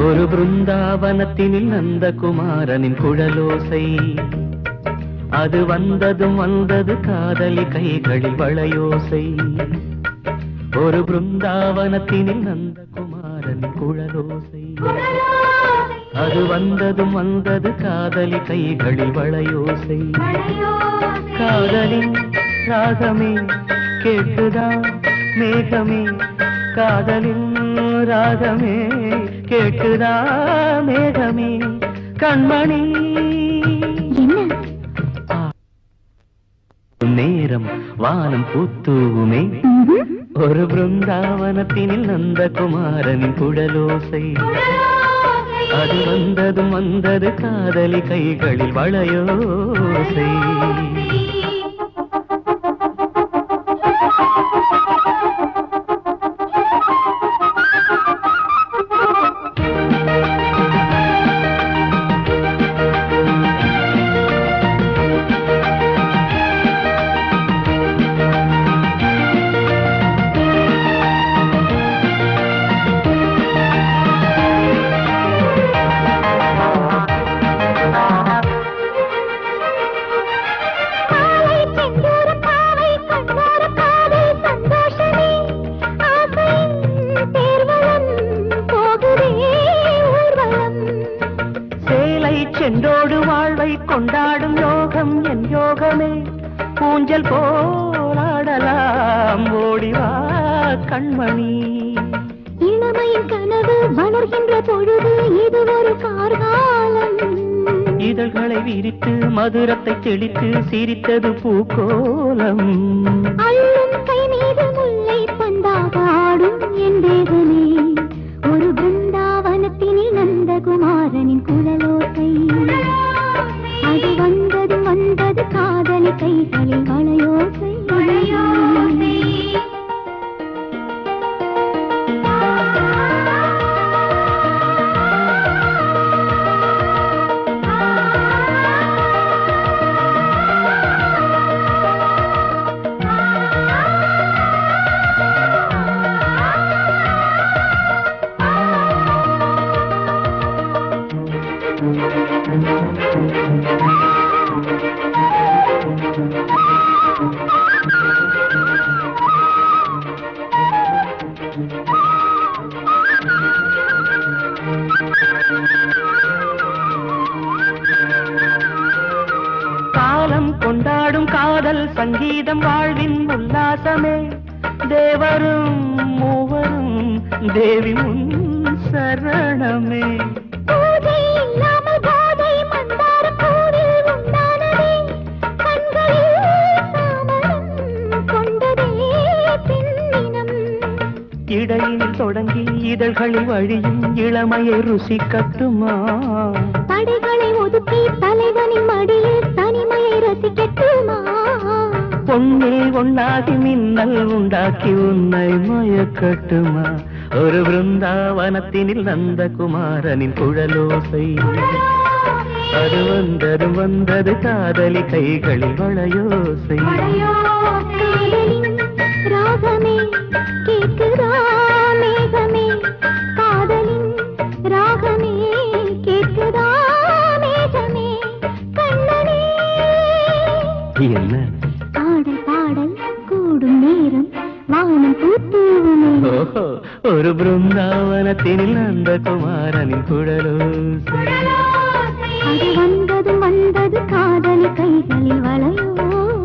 ஒரு பிருந்தாவனத்தினில் நந்தகுமாரனின் குழலோசை அது வந்ததும் வந்தது காதலி கைகளில் வளையோசை ஒரு பிருந்தாவனத்தினில் நந்தகுமாரனின் குழலோசை அது வந்ததும் வந்தது காதலி கைகளில் வளையோசை காதலின் ராகமே கேட்குதா மேகமே காதலின் ராகமே கேட்குதா மேகமே கண்மணி நேரம் வானம் பூத்தூவுமே ஒரு பிருந்தாவனத்தினில் நந்தகுமாரனின் குழலோசை அது வந்ததும் வந்தது காதலி கைகளில் வளையோசை சென்றோடு வாழ்வை கொண்டாடும் யோகம் என் யோகமே ஊஞ்சல் போராடலாம் ஓடிவா கண்மணி இளமையின் கனவு வளர்கின்ற பொழுது இது ஒரு கார்காலம் இதழ்களை விரித்து மதுரத்தை தெளித்து சிரித்தது பூக்கோலம் அள்ளும் கை மீது முல்லை பந்தாக ஆடும் என் தேவனே ஒரு பிருந்தாவனத்தினில் நந்தகுமாரனின் குழலோசை அது வந்ததும் வந்தது காதலி கைகளில் வளையோசை காலம் கொண்டாடும் காதல் சங்கீதம் வாழ்வின் உல்லாசமே தேவரும் மூவரும் தேவி முன் சரணமே இடையில் தொடங்கி இதழ்களில் வழியும் இளமையை ருசிக்கட்டுமா தடைகளை ஒதுக்கி தலைவனின் மடியில் தனிமையை ரசிக்கட்டுமா பொன்னில் ஒன்னாகி மின்னல் உண்டாக்கி உன்னை மயக்கட்டுமா ஒரு பிருந்தாவனத்தினில் நந்தகுமாரனின் குழலோசை அது வந்தது வந்தது காதலி கைகளில் வளையோசை ராகமே கேட்குதா மேகமே காதலின் ராகமே கேட்குதா மேகமே கண்ணனே என்ன பாடல் பாடல் கூடும் நேரம் வானம் பூத்தூவுமே ஒரு பிருந்தாவனத்தினில் நந்தகுமாரனின் குழலோசை அது வந்தது வந்தது காதலி கைகளில் வளையோசை